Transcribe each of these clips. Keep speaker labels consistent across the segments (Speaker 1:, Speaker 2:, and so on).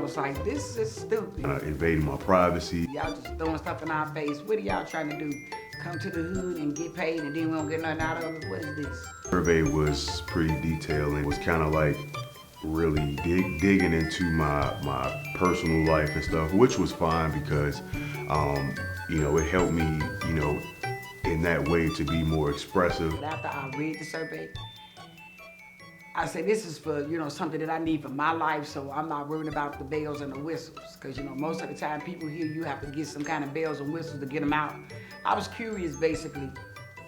Speaker 1: was like, this is stupid.
Speaker 2: Invading my privacy.
Speaker 1: Y'all just throwing stuff in our face. What are y'all trying to do? Come to the hood and get paid and then we don't get nothing out of it? What is this?
Speaker 2: Survey was pretty detailed and was kind of like really digging into my personal life and stuff, which was fine because, you know, it helped me, you know, in that way to be more expressive.
Speaker 1: After I read the survey, I said, this is for, you know, something that I need for my life, so I'm not worried about the bells and the whistles. Because, you know, most of the time people here, you have to get some kind of bells and whistles to get them out. I was curious, basically.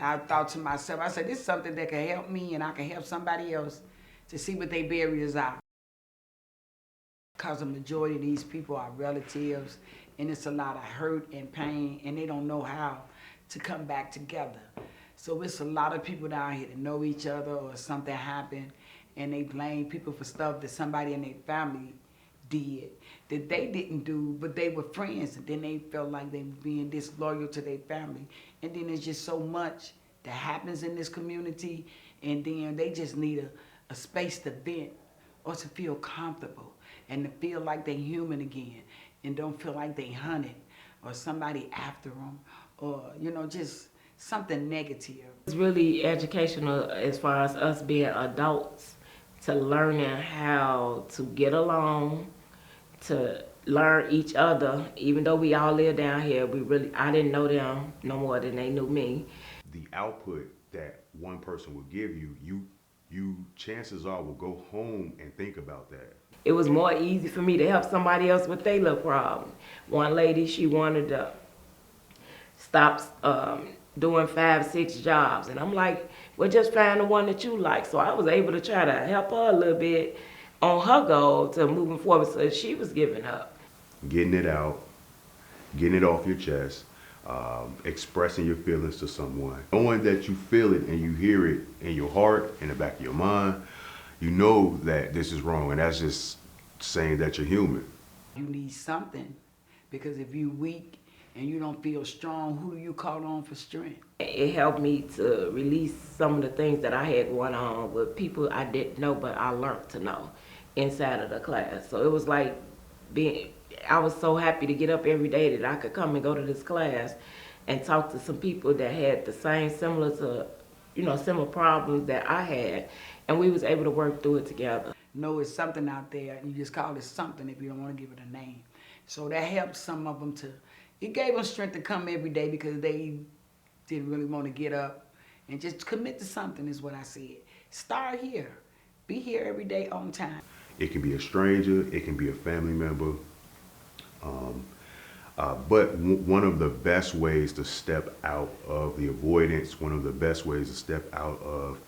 Speaker 1: I thought to myself, I said, this is something that can help me and I can help somebody else to see what their barriers are. Because the majority of these people are relatives, and it's a lot of hurt and pain, and they don't know how to come back together. So it's a lot of people down here that know each other or something happened, and they blame people for stuff that somebody in their family did that they didn't do, but they were friends, and then they felt like they were being disloyal to their family. And then there's just so much that happens in this community, and then they just need a space to vent or to feel comfortable and to feel like they're human again and don't feel like they hunted or somebody after them or, you know, just something negative.
Speaker 3: It's really educational as far as us being adults, to learning how to get along, to learn each other. Even though we all live down here, I didn't know them no more than they knew me.
Speaker 2: The output that one person will give you, you chances are will go home and think about that.
Speaker 3: It was more easy for me to help somebody else with their little problem. One lady, she wanted to stop doing 5, 6 jobs. And I'm like, well, just find the one that you like. So I was able to try to help her a little bit on her goal to moving forward, so she was giving up.
Speaker 2: Getting it out, getting it off your chest, expressing your feelings to someone. Knowing that you feel it and you hear it in your heart, in the back of your mind, you know that this is wrong, and that's just saying that you're human.
Speaker 1: You need something, because if you're weak and you don't feel strong, who do you call on for strength?
Speaker 3: It helped me to release some of the things that I had going on with people I didn't know, but I learned to know inside of the class. So it was like I was so happy to get up every day that I could come and go to this class and talk to some people that had the same similar problems that I had, and we was able to work through it together.
Speaker 1: No, it's something out there, and you just call it something if you don't want to give it a name. So that helped some of them it gave them strength to come every day because they didn't really want to get up and just commit to something is what I said. Start here. Be here every day on time.
Speaker 2: It can be a stranger, it can be a family member, but one of the best ways to step out of the avoidance, one of the best ways to step out of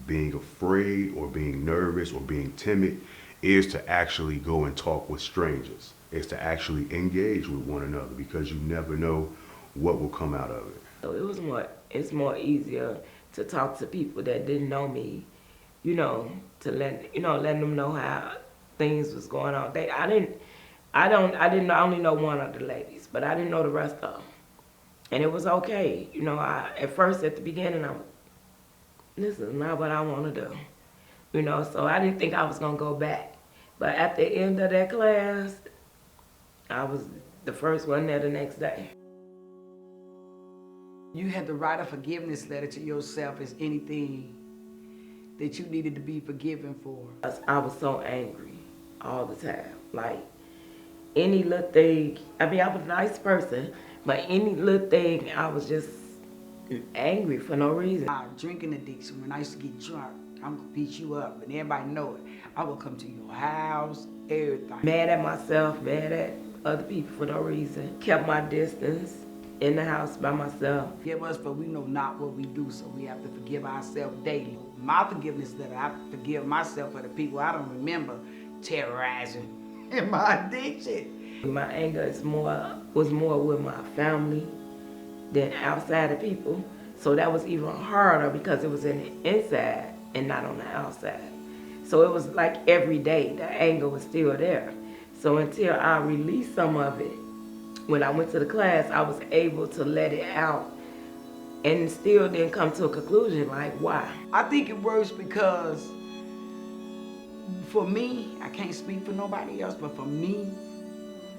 Speaker 2: being afraid or being nervous or being timid is to actually go and talk with strangers. Is to actually engage with one another, because you never know what will come out of it.
Speaker 3: So it's more easier to talk to people that didn't know me, you know, to let them know how things was going on. I only know one of the ladies, but I didn't know the rest of them. And it was okay. You know, at first, at the beginning, this is not what I want to do. You know, so I didn't think I was going to go back. But at the end of that class, I was the first one there the next day.
Speaker 1: You had to write a forgiveness letter to yourself as anything that you needed to be forgiven for.
Speaker 3: I was so angry all the time. Like, any little thing, I mean, I was a nice person, but any little thing, I was just angry for no reason.
Speaker 1: My drinking addiction, when I used to get drunk, I'm gonna beat you up, and everybody know it. I would come to your house, everything.
Speaker 3: Mad at myself, mad at other people for no reason. Kept my distance in the house by myself.
Speaker 1: Forgive us, for we know not what we do, so we have to forgive ourselves daily. My forgiveness letter, I forgive myself for the people I don't remember terrorizing in my addiction.
Speaker 3: My anger was more with my family than outside of people. So that was even harder because it was in the inside and not on the outside. So it was like every day, the anger was still there. So until I released some of it, when I went to the class, I was able to let it out and still didn't come to a conclusion, like, why?
Speaker 1: I think it works because for me, I can't speak for nobody else, but for me,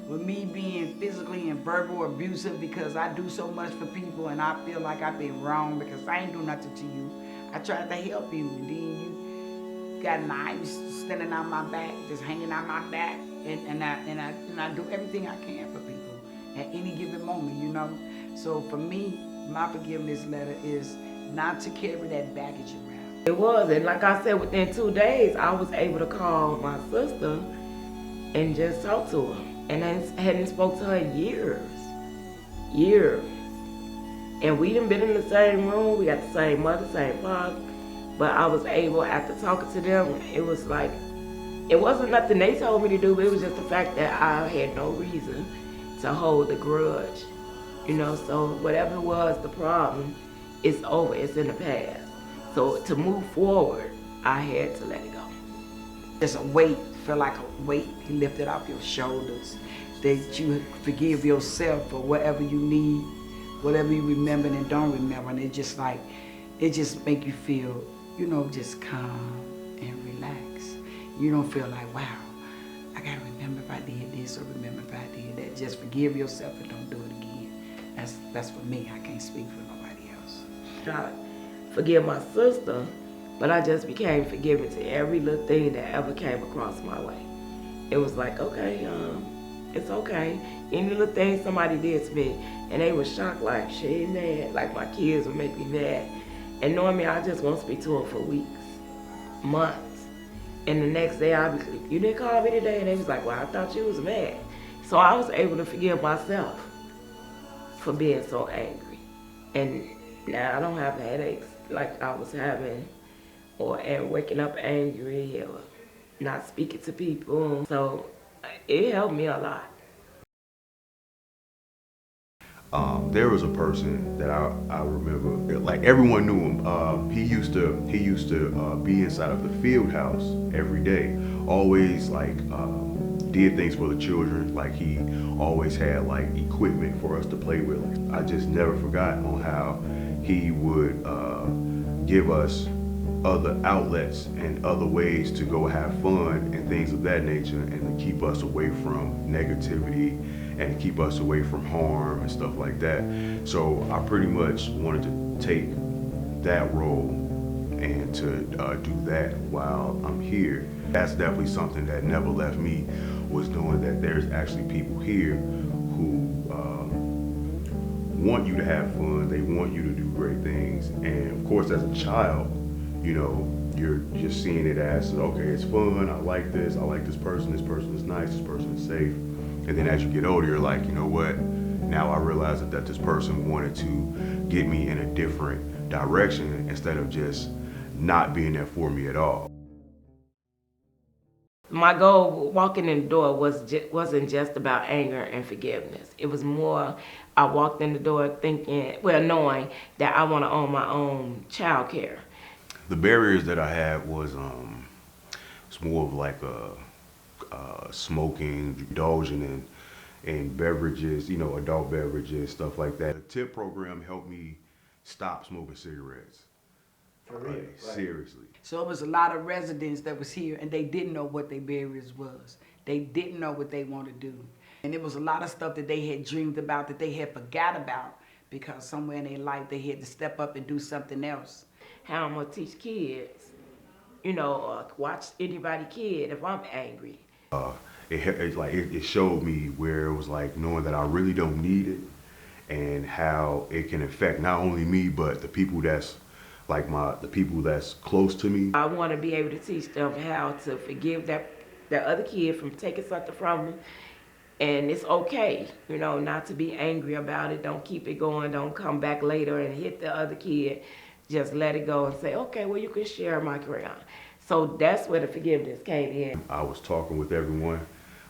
Speaker 1: with me being physically and verbal abusive because I do so much for people and I feel like I've been wrong because I ain't do nothing to you. I tried to help you and then you got knives standing on my back, just hanging on my back, and I do everything I can for people at any given moment, you know. So for me, my forgiveness letter is not to carry that baggage around.
Speaker 3: It was, and like I said, within 2 days, I was able to call my sister and just talk to her. And I hadn't spoke to her in years. And we done been in the same room, we got the same mother, same father. But I was able, after talking to them, it was like, it wasn't nothing they told me to do, but it was just the fact that I had no reason to hold a grudge. You know, so whatever was the problem, it's over, it's in the past. So to move forward, I had to let it go.
Speaker 1: There's a weight, feel like a weight lifted off your shoulders, that you forgive yourself for whatever you need, whatever you remember and don't remember, and it just make you feel, you know, just calm and relax. You don't feel like, wow, I gotta remember if I did this or remember if I did that. Just forgive yourself and don't do it again. That's for me. I can't speak for nobody else.
Speaker 3: I forgive my sister, but I just became forgiving to every little thing that ever came across my way. It was like, okay, it's okay. Any little thing somebody did to me, and they were shocked, like, she ain't mad. Like, my kids would make me mad. And knowing me, I just won't speak to them for weeks, months. And the next day, I'd be like, you didn't call me today? And they was like, well, I thought you was mad. So I was able to forgive myself for being so angry. And now I don't have headaches like I was having, and waking up angry, or not speaking to people. So it helped me a lot.
Speaker 2: There was a person that I remember, like everyone knew him. He used to be inside of the field house every day. Always like did things for the children. Like he always had like equipment for us to play with. I just never forgot on how he would give us other outlets and other ways to go have fun and things of that nature, and to keep us away from negativity and to keep us away from harm and stuff like that. So I pretty much wanted to take that role and to do that while I'm here. That's definitely something that never left me, was knowing that there's actually people here who want you to have fun, they want you to do great things. And of course, as a child, you know, you're just seeing it as, okay, it's fun, I like this person is nice, this person is safe. And then as you get older, you're like, you know what, now I realize that this person wanted to get me in a different direction instead of just not being there for me at all.
Speaker 3: My goal walking in the door wasn't just about anger and forgiveness. It was more, I walked in the door thinking, well, knowing that I want to own my own child care.
Speaker 2: The barriers that I had was it's more of like smoking, indulging in beverages, you know, adult beverages, stuff like that. The TIP program helped me stop smoking cigarettes.
Speaker 1: For real?
Speaker 2: Like, seriously.
Speaker 1: So it was a lot of residents that was here and they didn't know what their barriers was. They didn't know what they wanted to do. And it was a lot of stuff that they had dreamed about that they had forgot about because somewhere in their life they had to step up and do something else.
Speaker 3: How I'm gonna teach kids, you know, watch anybody kid if I'm angry.
Speaker 2: It showed me where it was like knowing that I really don't need it, and how it can affect not only me but the people that's like the people that's close to me.
Speaker 3: I want to be able to teach them how to forgive that other kid from taking something from them, and it's okay, you know, not to be angry about it. Don't keep it going. Don't come back later and hit the other kid. Just let it go and say, okay, well, you can share my crayon. So that's where the forgiveness came in.
Speaker 2: I was talking with everyone,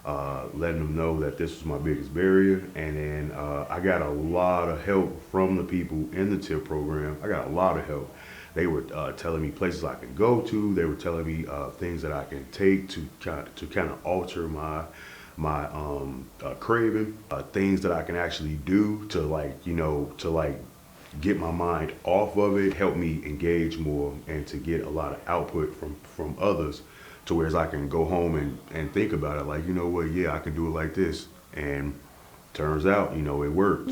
Speaker 2: letting them know that this was my biggest barrier. And then I got a lot of help from the people in the TIP program. I got a lot of help. They were telling me places I can go to. They were telling me things that I can take to kind of alter my craving, things that I can actually do to get my mind off of it, help me engage more, and to get a lot of output from others to where I can go home and think about it, like, you know what, yeah, I can do it like this. And turns out, you know, it worked.